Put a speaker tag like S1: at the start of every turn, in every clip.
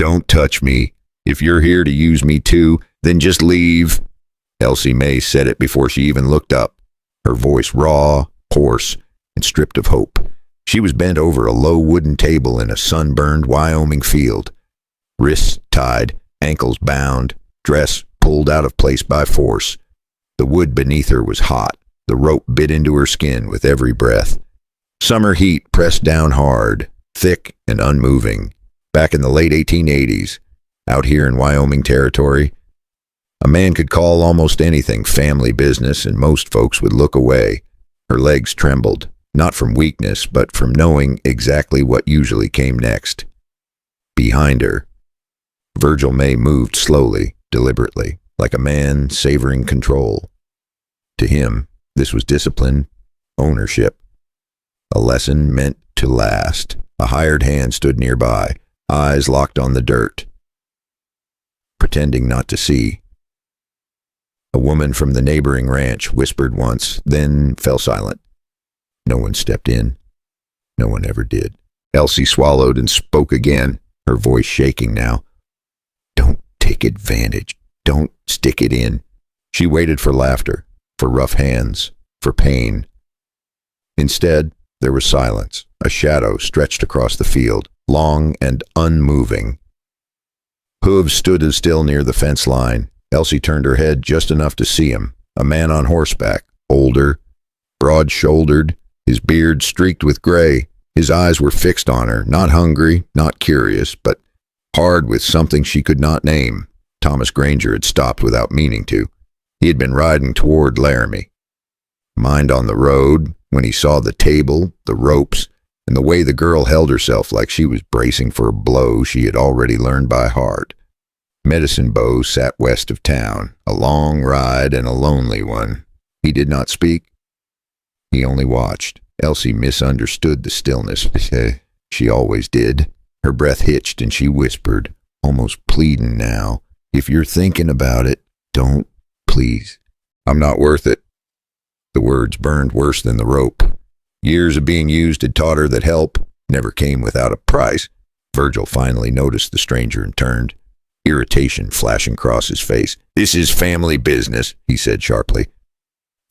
S1: Don't touch me. If you're here to use me too, then just leave. Elsie May said it before she even looked up, her voice raw, hoarse, and stripped of hope. She was bent over a low wooden table in a sunburned Wyoming field, wrists tied, ankles bound, dress pulled out of place by force. The wood beneath her was hot. The rope bit into her skin with every breath. Summer heat pressed down hard, thick and unmoving. Back in the late 1880s, out here in Wyoming territory, a man could call almost anything family business and most folks would look away. Her legs trembled, not from weakness, but from knowing exactly what usually came next. Behind her, Virgil May moved slowly, deliberately, like a man savoring control. To him, this was discipline, ownership. A lesson meant to last. A hired hand stood nearby, eyes locked on the dirt, pretending not to see. A woman from the neighboring ranch whispered once, then fell silent. No one stepped in. No one ever did. Elsie swallowed and spoke again, her voice shaking now. Don't take advantage. Don't stick it in. She waited for laughter, for rough hands, for pain. Instead, there was silence. A shadow stretched across the field, long and unmoving. Hooves stood as still near the fence line. Elsie turned her head just enough to see him, a man on horseback, older, broad-shouldered, his beard streaked with gray. His eyes were fixed on her, not hungry, not curious, but hard with something she could not name. Thomas Granger had stopped without meaning to. He had been riding toward Laramie. Mind on the road, when he saw the table, the ropes, and the way the girl held herself like she was bracing for a blow she had already learned by heart. Medicine Bow sat west of town, a long ride and a lonely one. He did not speak. He only watched. Elsie misunderstood the stillness. She always did. Her breath hitched and she whispered, almost pleading now, if you're thinking about it, don't, please. I'm not worth it. The words burned worse than the rope. Years of being used had taught her that help never came without a price. Virgil finally noticed the stranger and turned, irritation flashing across his face. This is family business, he said sharply.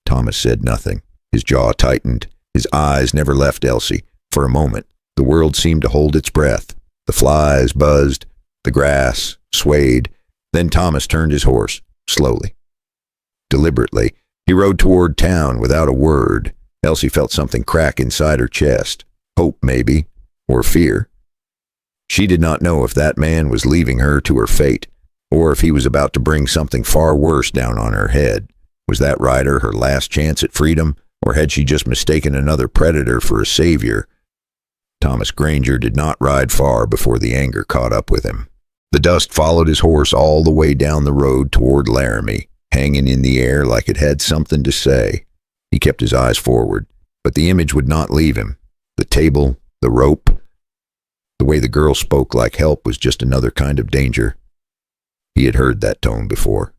S1: Thomas said nothing. His jaw tightened. His eyes never left Elsie. For a moment, the world seemed to hold its breath. The flies buzzed. The grass swayed. Then Thomas turned his horse, slowly. Deliberately, he rode toward town without a word. Elsie felt something crack inside her chest. Hope, maybe, or fear. She did not know if that man was leaving her to her fate, or if he was about to bring something far worse down on her head. Was that rider her last chance at freedom, or had she just mistaken another predator for a savior? Thomas Granger did not ride far before the anger caught up with him. The dust followed his horse all the way down the road toward Laramie, hanging in the air like it had something to say. He kept his eyes forward, but the image would not leave him. The table, the rope, the way the girl spoke like help was just another kind of danger. He had heard that tone before,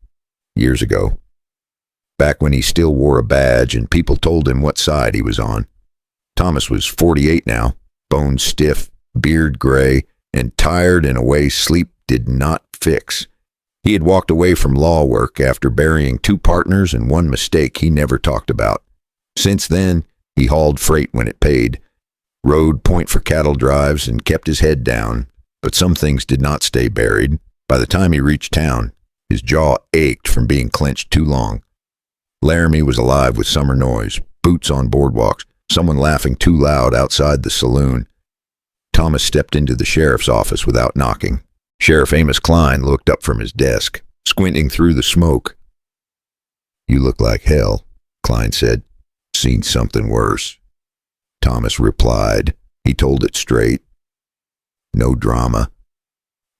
S1: years ago, back when he still wore a badge and people told him what side he was on. Thomas was 48 now, bones stiff, beard gray, and tired in a way sleep did not fix. He had walked away from law work after burying 2 partners and one mistake he never talked about. Since then, he hauled freight when it paid, rode point for cattle drives, and kept his head down. But some things did not stay buried. By the time he reached town, his jaw ached from being clenched too long. Laramie was alive with summer noise, boots on boardwalks, someone laughing too loud outside the saloon. Thomas stepped into the sheriff's office without knocking. Sheriff Amos Klein looked up from his desk, squinting through the smoke. You look like hell, Klein said. Seen something worse. Thomas replied. He told it straight. No drama.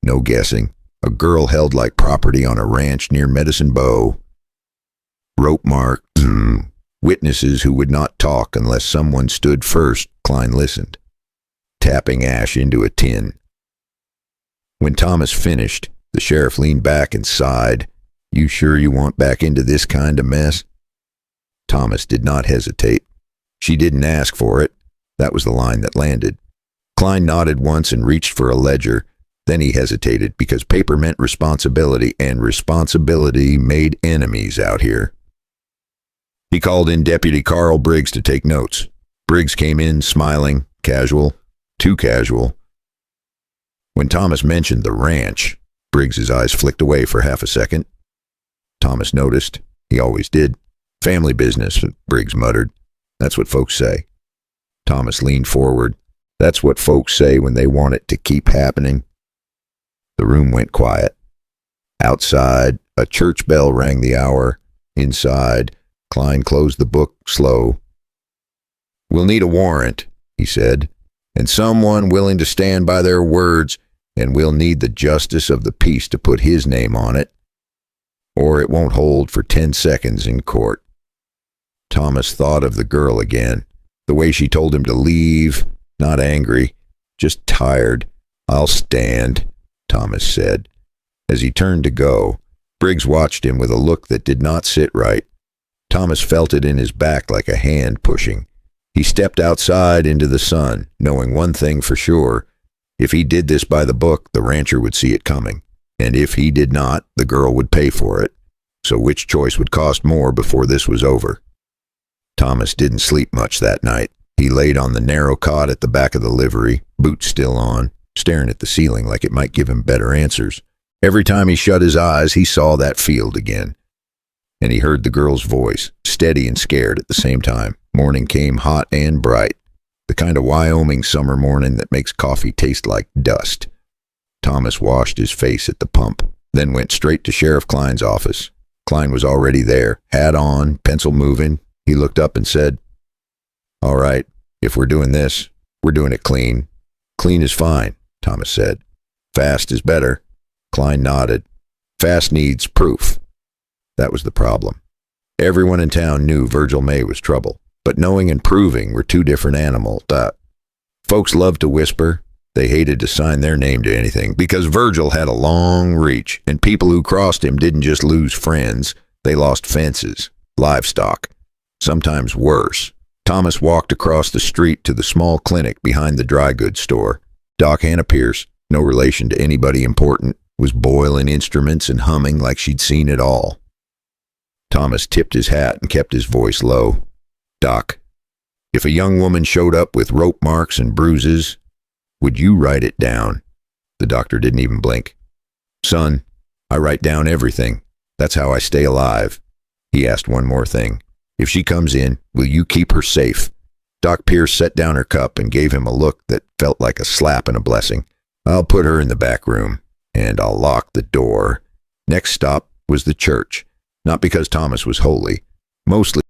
S1: No guessing. A girl held like property on a ranch near Medicine Bow. Rope marks. Witnesses who would not talk unless someone stood first. Klein listened, tapping ash into a tin. When Thomas finished, the sheriff leaned back and sighed. You sure you want back into this kind of mess? Thomas did not hesitate. She didn't ask for it. That was the line that landed. Klein nodded once and reached for a ledger. Then he hesitated because paper meant responsibility, and responsibility made enemies out here. He called in Deputy Carl Briggs to take notes. Briggs came in smiling, casual, too casual. When Thomas mentioned the ranch, Briggs's eyes flicked away for half a second. Thomas noticed. He always did. Family business, Briggs muttered. That's what folks say. Thomas leaned forward. That's what folks say when they want it to keep happening. The room went quiet. Outside, a church bell rang the hour. Inside, Klein closed the book slow. We'll need a warrant, he said, and someone willing to stand by their words, and we'll need the justice of the peace to put his name on it, or it won't hold for 10 seconds in court. Thomas thought of the girl again, the way she told him to leave, not angry, just tired. I'll stand, Thomas said. As he turned to go, Briggs watched him with a look that did not sit right. Thomas felt it in his back like a hand pushing. He stepped outside into the sun, knowing one thing for sure. If he did this by the book, the rancher would see it coming. And if he did not, the girl would pay for it. So which choice would cost more before this was over? Thomas didn't sleep much that night. He laid on the narrow cot at the back of the livery, boots still on, staring at the ceiling like it might give him better answers. Every time he shut his eyes, he saw that field again. And he heard the girl's voice, steady and scared at the same time. Morning came hot and bright, the kind of Wyoming summer morning that makes coffee taste like dust. Thomas washed his face at the pump, then went straight to Sheriff Klein's office. Klein was already there, hat on, pencil moving. He looked up and said, "All right, if we're doing this, we're doing it clean." "Clean is fine," Thomas said. "Fast is better." Klein nodded. "Fast needs proof." That was the problem. Everyone in town knew Virgil May was trouble, but knowing and proving were two different animals. Folks loved to whisper. They hated to sign their name to anything because Virgil had a long reach, and people who crossed him didn't just lose friends, they lost fences, livestock, sometimes worse. Thomas walked across the street to the small clinic behind the dry goods store. Doc Hannah Pierce, no relation to anybody important, was boiling instruments and humming like she'd seen it all. Thomas tipped his hat and kept his voice low. "Doc, if a young woman showed up with rope marks and bruises, would you write it down?" The doctor didn't even blink. "Son, I write down everything. That's how I stay alive." He asked one more thing. "If she comes in, will you keep her safe?" Doc Pierce set down her cup and gave him a look that felt like a slap and a blessing. "I'll put her in the back room, and I'll lock the door." Next stop was the church. Not because Thomas was holy, mostly